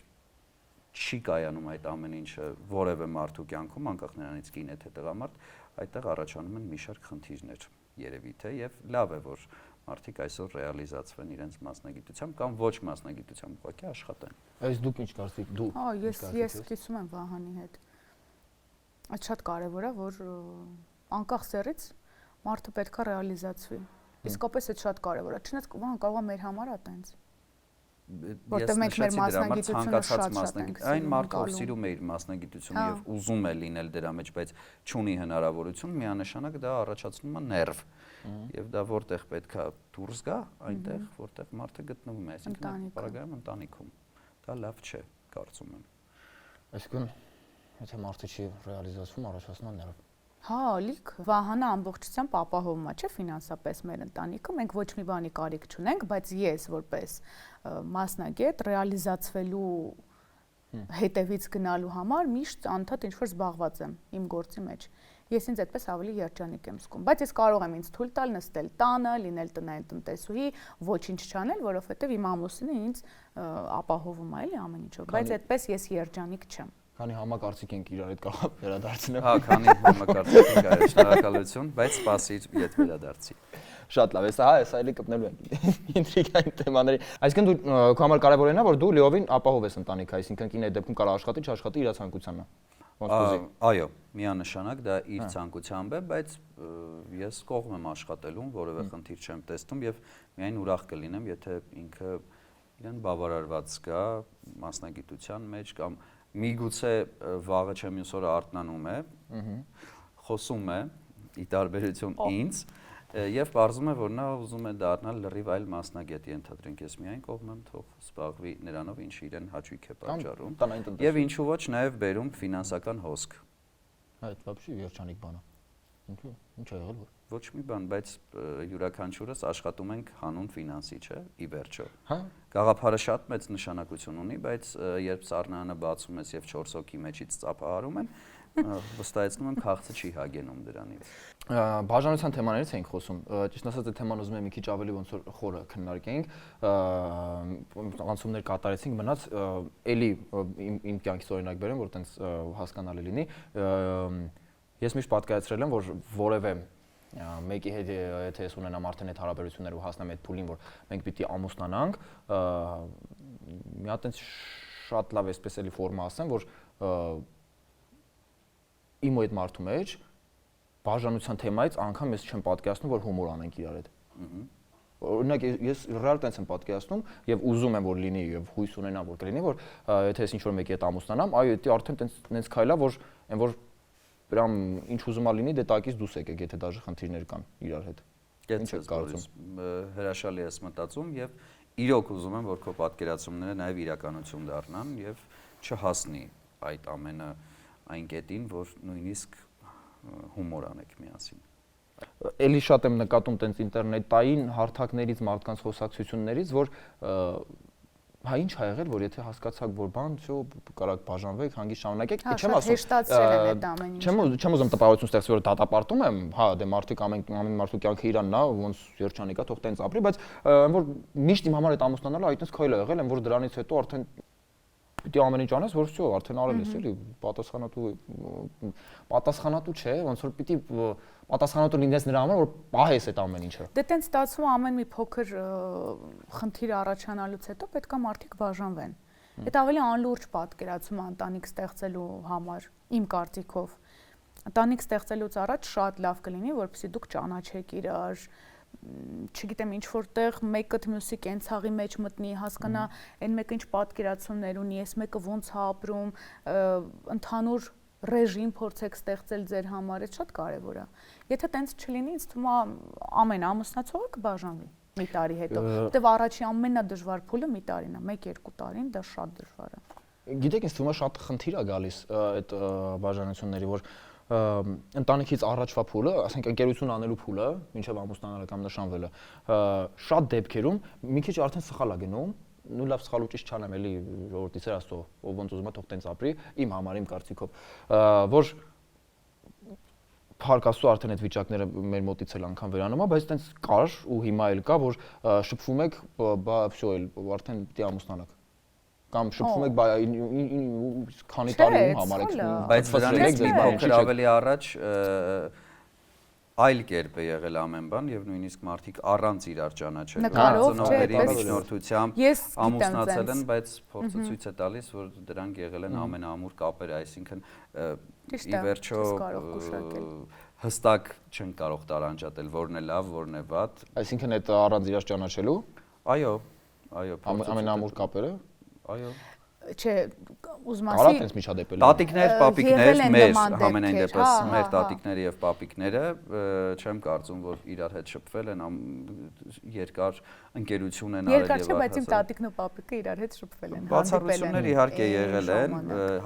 չի կայանում այդ ամեն ինչը որևէ մարդու կյանքում անկախ նրանից կին է թե տղամարդ այդտեղ առաջանում են մի շարք խնդիրներ երևի թե եւ լավ է որ մարդիկ այսօր ռեալիզացվեն իրենց մասնագիտությամբ կամ ոչ մասնագիտությամբ ուղղակի աշխատեն այս դուք ինչ կարծիք դու հա ես կիսում եմ Վահանի հետ այդ շատ կարեւոր է որ անկախ սերից մարդը պետք է ռեալիզացվի իսկապես այդ շատ կարեւոր է չնայած Վահան կարող է մեր համար է տենց որտեղ մենք մեր մասնագիտությունը շատ ենք այն մարդը ով սիրում է իր մասնագիտությունը եւ ուզում է լինել դրա մեջ բայց չունի հնարավորություն միանշանակ դա առաջացնում է ներվ եւ դա որտեղ պետքա դուրս գա այնտեղ որտեղ մարդը գտնվում է այսինքն պարագայում ընտանիքում դա լավ չէ կարծում եմ այսինքն եթե մարդը չի ռեալիզացվում առաջացնում է ներվ հա լիք Վահանը ամբողջությամբ ապահովում է չէ ֆինանսապես մեր ընտանիքը մենք ոչ մի բանի կարիք չունենք բայց ես որպես մասնագետ ռեալիզացվելու հետևից գնալու համար միշտ անդադ ինչ-որ զբաղված եմ իմ գործի մեջ ես ինձ այդպես ավելի երջանիկ եմ զգում բայց ես կարող եմ ինձ թույլ տալ նստել տանը լինել տնային տնտեսուհի ոչինչ չանել որովհետև իմ ամուսինը ինձ ապահովում է էլի ամեն ինչով բայց այդպես ես երջանիկ չեմ Քանի համակարծիք ենք իրար հետ կարող վերադարձնեմ։ Հա, քանի համակարծիք ենք, այո, շնորհակալություն, բայց սպասիր, իդ վերադարձի։ Շատ լավ, հեսա էլի կպնելու ենք ինտրիգային թեմաների։ Այսինքն դու քո համար կարևոր է նա, որ դու լիովին ապահով ես ընտանիքը, այսինքն կինը դեպքում կարող աշխատի, չաշխատի իր ցանկությանն է։ Այո, միանշանակ դա իր ցանկությամբ է, բայց ես կողմ եմ աշխատելուն, որևէ խնդիր չեմ տեսնում եւ միայն ուրախ կլինեմ, եթե ինքը իրեն բավարարված զգա մասնագիտության մեջ կամ միգուցե վաղը չեմ մյուս օրը արթնանում է, խոսում է ի տարբերություն ինձ եւ բարձում է, որ նա ուզում է դառնալ լրիվ այլ մասնագետ, ենթադրենք ես միայն կողմ եմ թող զբաղվի նրանով, ինչ իրեն հաճույք է պատճառում եւ ինչու ոչ նաեւ բերում ֆինանսական հոսք։ Այդ вообще երջանիկ բան է։ Ինչ ա եղել որ։ Ոչ մի բան, բայց յուրաքանչյուրս աշխատում ենք հանուն ֆինանսի, չէ՞, ի վերջո։ Հա։ Գաղափարը շատ մեծ նշանակություն ունի, բայց երբ սառնանը բացում ես եւ 4 հոգի մեջից ծափահարում են, վստահեցնում եմ քաղցը չի հագենում դրանից։ Բաժանության թեմաներից էինք խոսում։ Ճիշտ ասած, այդ թեման ուզում եմ մի քիչ ավելի ոնց որ խորը քննարկենք։ Անցումներ կատարեցինք, մնաց էլի իմ կյանքից օրինակ բերեմ, որ տենց հասկանալի լինի։ Ես միշտ պատկերացրել եմ, որ որևէ մեկի հետ եթե ես ունենամ արդեն այդ հարաբերություններ ու հասնեմ այդ փուլին, որ մենք պիտի ամուսնանանք, մի հատ այնց շատ լավ էսպես էլի ֆորմա ասեմ, որ իմ այդ մարդու մեջ բաժանության թեմայից անգամ ես չեմ պատկերացնում, որ հումոր անենք իրար հետ։ Օրինակ ես ռեալ տենց եմ պատկերացնում եւ ուզում եմ որ լինի եւ հույս ունենամ որ կլինի, որ եթե ես ինչ-որ մեկի հետ ամուսնանամ, այո, դա արդեն տենց քայլա, որ այն որ Պրամ ինչ ուզում ա լինի, դե տակից դուս եկեք, եթե դաժե խնդիրներ կան իրար հետ։ Ինչ եք կարծում։ Հրաշալի ես մտածում եւ իրոք ուզում եմ, որ քո պատկերացումները նաեւ իրականություն դառնան եւ չհասնի այդ ամենը այն կետին, որ նույնիսկ հումոր անեք միասին։ Էլի շատ եմ նկատում տենց ինտերնետային հարթակներից, մարդկանց խոսակցություններից, որ Հա ինչ ա եղել, որ եթե հասկացաք, որ բան, всё, կարաք բաժանվեք, հանգիստ շարունակեք, չեմ ասում։ Հեշտացրել են այդ ամեն ինչը։ Չեմ ուզում տպավորություն ստեղծել, որ դատապարտում եմ, հա, դե մարդիկ ամեն մարդու կյանքը իրանն է, ոնց երջանիկ է, թող տենց ապրի, բայց որ միշտ իմ համար այդ ամուսնանալը այդպես քայլ է եղել, որ դրանից հետո արդեն պիտի ամեն ինչ անես, որ всё, արդեն արել ես, էլի, պատասխանատու չէ, ոնց որ պիտի պատասխանատու լինես նրա համար, որ պահես այդ ամեն ինչը։ Դե տենց ստացվում ամեն մի փոքր խնդիր առաջանալուց հետո պետքա մարդիկ բաժանվեն։ Այդ ավելի անլուրջ պատկերացում է ընտանիք ստեղծելու համար, իմ կարծիքով։ Ընտանիք ստեղծելուց առաջ շատ լավ կլինի, որպեսզի դուք ճանաչեք իրար, չգիտեմ ինչ որտեղ մեկը մյուսի կենցաղի մեջ մտնի, հասկանա այն մեկը ինչ պատկերացումներ ունի, այս մեկը ոնց է ապրում, ընդհանուր ռեժիմ փորձեք ստեղծել ձեր համար, այդ շատ կարևոր է։ Եթե տենց չլինի, ինձ թվում է ամեն ամուսնացողը կբաժանվի մի տարի հետո։ Որտեվ առաջի ամենադժվար փուլը մի տարին է, 1-2 տարին դա շատ դժվար է։ Գիտեք, ինձ թվում է շատ խնդիր է գալիս այդ բաժանությունների, որ ընտանիքից առաջվա փուլը, ասենք ընկերություն անելու փուլը, մինչև ամուսնանալը կամ նշանվելը, շատ դեպքերում մի քիչ արդեն սխալ է գնում, նու լավ սխալ ու ճիշտ չանեմ, էլի ժողովրդից էր աստծո, ով ոնց ուզում է թող տենց ապրի, իմ համար, իմ կարծիքով, որ Փառք Աստծո արդեն այդ վիճակները մեր մոտից էլ անգամ վերանում է, բայց տենց կար ու հիմա էլ կա, որ շփվում եք, բա всё էլ արդեն պիտի ամուսնանաք կամ շփվում եք քանի տարի համարեք, բայց դրանից մի փոքր ավելի առաջ այլ կերպ է եղել ամեն բան եւ նույնիսկ մարդիկ առանց իրար ճանաչելու ծնողների միջնորդությամբ ամուսնացել են, բայց փորձը ցույց է տալիս, որ դրանք եղել են ամենաամուր կապերը, այսինքն ի վերջո հստակ չեն կարող տարանջատել որն է լավ, որն է վատ։ Այսինքն այդ առանց իրար ճանաչելու։ Այո, ամենաամուր կապերը։ Այո։ Չէ, ուզում ասի Կարա տես միջադեպել։ Տատիկներ, պապիկներ, մեր համենայն դեպս մեր տատիկները եւ պապիկները չեմ կարծում, որ իրար հետ շփվել են, երկար ընկերություն են արել եւ երկար չէ, բայց իմ տատիկն ու պապիկը իրար հետ շփվել են, բացառություններ իհարկե եղել են,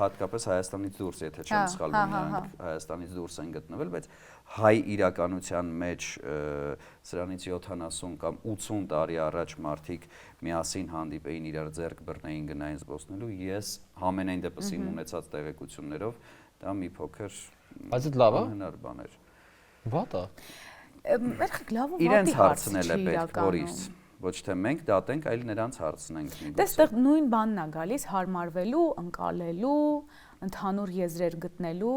հատկապես Հայաստանից դուրս, եթե չեմ սխալվում, նրանք Հայաստանից դուրս են գտնվել, բայց հայ իրականության մեջ սրանից 70 կամ 80 տարի առաջ մարդիկ միասին հանդիպեին իրար ձեռք բռնեին գնային զբոսնելու, ես համենայն դեպս իմ ունեցած տեղեկություններով դա մի փոքր անհնար բան էր։ Վատ է։ Երբ լավը իրենց հարցնել է պետք, որից ոչ թե մենք դատենք, այլ նրանց հարցնենք միգուցե։ Դեստեղ նույն բանն է գալիս հարմարվելու, ընկալելու, ընդհանուր եզրեր գտնելու։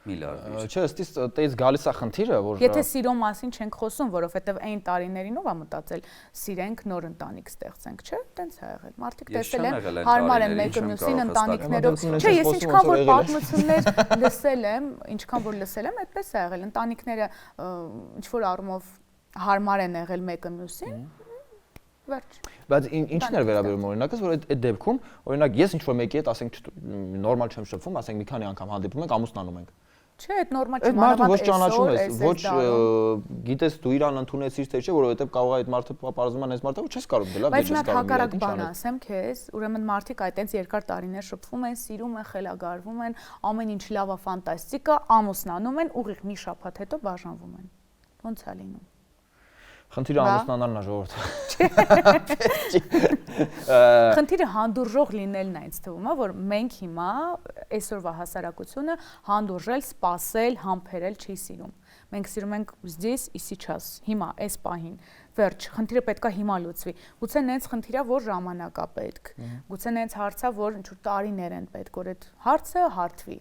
միլիարդի։ Չէ, ըստիս տես գալիս է խնդիրը, որ Եթե սիրո մասին չենք խոսում, որովհետև այն տարիներին ով է մտածել սիրենք նոր ընտանիք ստեղծենք, չէ՞, տենց է եղել։ Մարդիկ տեսել են, հարմար են մեկը մյուսին ընտանիքներով։ Չէ, ես ինչքան որ պատմություններ լսել եմ, այդպես է եղել։ Ընտանիքները ինչ որ առումով հարմար են եղել մեկը մյուսին։ Վերջ։ Բայց ինչն էր վերաբերում օրինակս, որ այդ դեպքում, օրինակ ես ինչ որ մեկի հետ, ասենք, նորմալ չեմ շփվում, ասենք մի քանի անգամ հանդիպում ենք, ամուսնանում ենք։ Չէ, այդ նորմալ չի, մանավանդ ոչ ճանաչում ես, ոչ գիտես դու իրան ընդունեցիր թե չէ, որովհետև կարող է այդ մարդը պարզվում է այս մարդը, որ չես կարող դելա, բայց նա հակառակ բան ասեմ քեզ, ուրեմն մարդիկ այտենց երկար տարիներ շփվում են, սիրում են, խելագարվում են, ամեն ինչ լավ է, ֆանտաստիկ է, ամուսնանում են, ուղիղ մի շաբաթ հետո բաժանվում են։ Ոնց է լինում։ Խնդիրը ամուսնանալն է, ժողովուրդ։ Խնդիրը հանդուրժող լինելն է, ինձ թվում է, որ մենք հիմա այսօրվա հասարակությունը հանդուրժել, սпасել, համբերել չի սիրում։ Մենք սիրում ենք здесь и сейчас, հիմա, այս պահին։ Վերջ, խնդիրը պետքա հիմա լուծվի։ Գուցե նենց խնդիր է, որ ժամանակ է պետք։ Գուցե նենց հարց է, որ ինչ-որ տարիներ են պետք, որ այդ հարցը հարթվի։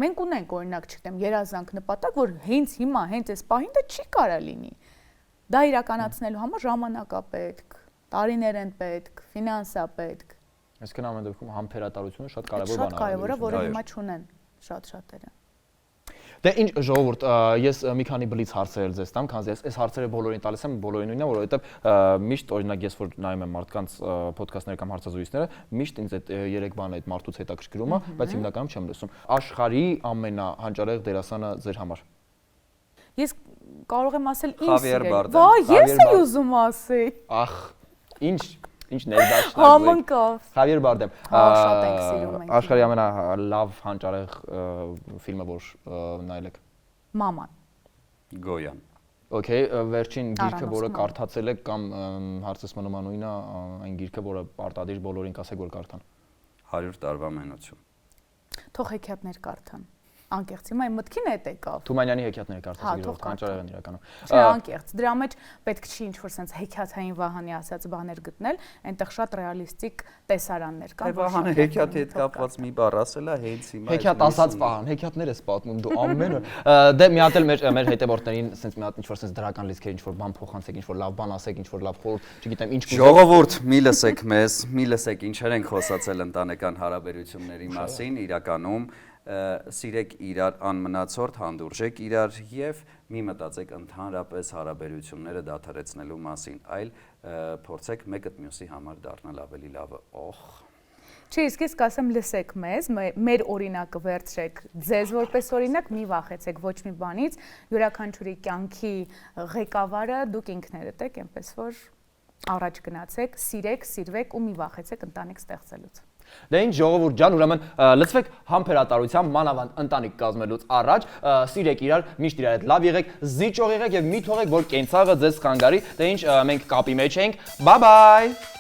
Մենք ունենք օրինակ, չգիտեմ, երազանք նպատակ, որ հենց հիմա, հենց այս պահին դա չի կարա լինի։ Դա իրականացնելու համար ժամանակ է պետք, տարիներ են պետք, ֆինանս է պետք։ Այսինքն ամեն դեպքում համբերատարությունը շատ կարևոր բան է։ Շատ կարևոր է, որը հիմա չունեն շատ-շատերը։ Դե ինչ ժողովուրդ, ես մի քանի բլից հարցեր ձեզ տամ, քանզի այս հարցերը բոլորին տալիս եմ, բոլորին նույնն է, որովհետև միշտ օրինակ ես որ նայում եմ մարդկանց ոդքասթները կամ հարցազրույցները, միշտ ինձ այդ 3 բանը այդ մարդուց հետաքրքրում է, բայց հիմնականում չեմ լսում։ Աշխարհի ամենահանճարեղ դերասանը ձեր համար։ Ես կարող եմ ասել իմ Խավիեր սիրելի։ Բարդեմ։ Վայ, ես էի ուզում ասել։ Ախ, ինչ ներդաշնակ։ Համընկավ։ Խավիեր Բարդեմ։ Շատ ենք սիրում մենք։ Աշխարհի ամենալավ հանճարեղ ֆիլմը որ նայել եք։ Մաման։ Գոյան։ Okay, վերջին գիրքը, որը կարդացել եք կամ հարցս մնում է նույնը, այն գիրքը, որը պարտադիր բոլորին կասեք, որ կարդան։ 100 տարվա մենություն։ Թող հեքիաթներ կարդան։ Անկեղծ, հիմա իմ մտքին է եկավ։ Թումանյանի հեքիաթները կարդաց գրող, հանճարեղ են իրականում։ Չէ, անկեղծ, դրա մեջ պետք չի ինչ-որ sense հեքիաթային Վահանի ասած բաներ գտնել, այնտեղ շատ ռեալիստիկ տեսարաններ կան։ Վահանը հեքիաթի հետ կապված մի բառ ասելա, հենց հիմա։ Հեքիաթ ասած Վահան, հեքիաթներ ես պատմում դու ամենը։ Դե մի հատ էլ մեր հետևորդներին sense մի հատ ինչ-որ sense դրական լիցքեր, ինչ-որ բան փոխանցեք, ինչ-որ լավ բան ասեք, ինչ-որ լավ խորհուրդ, չգիտեմ ինչ կուզեք։ Ժողովուրդ, մի լսեք մեզ, մի լսեք ինչեր ենք խոսացել ընտանեկան հարաբերությունների մասին, իրականում սիրեք իրար անմնացորդ, հանդուրժեք իրար եւ մի մտածեք ընդհանրապես հարաբերությունները դադարեցնելու մասին, այլ փորձեք մեկը մյուսի համար դառնալ ավելի լավը։ Օխ։ Չէ, իսկ ես կասեմ լսեք մեզ, մեր օրինակը վերցրեք ձեզ որպես օրինակ, մի վախեցեք ոչ մի բանից, յուրաքանչյուրի կյանքի ղեկավարը դուք ինքներդ եք, այնպես որ առաջ գնացեք, սիրեք, սիրվեք ու մի վախեցեք ընտանիք ստեղծելուց։ Դե ինչ ժողովուրդ ջան, ուրեմն լցվեք համբերատարությամբ, մանավանդ ընտանիք կազմելուց առաջ, սիրեք իրար, միշտ իրար հետ լավ եղեք, զիջող եղեք եւ մի թողեք, որ կենցաղը ձեզ խանգարի։ Դե ինչ մենք կապի մեջ ենք։ Bye bye։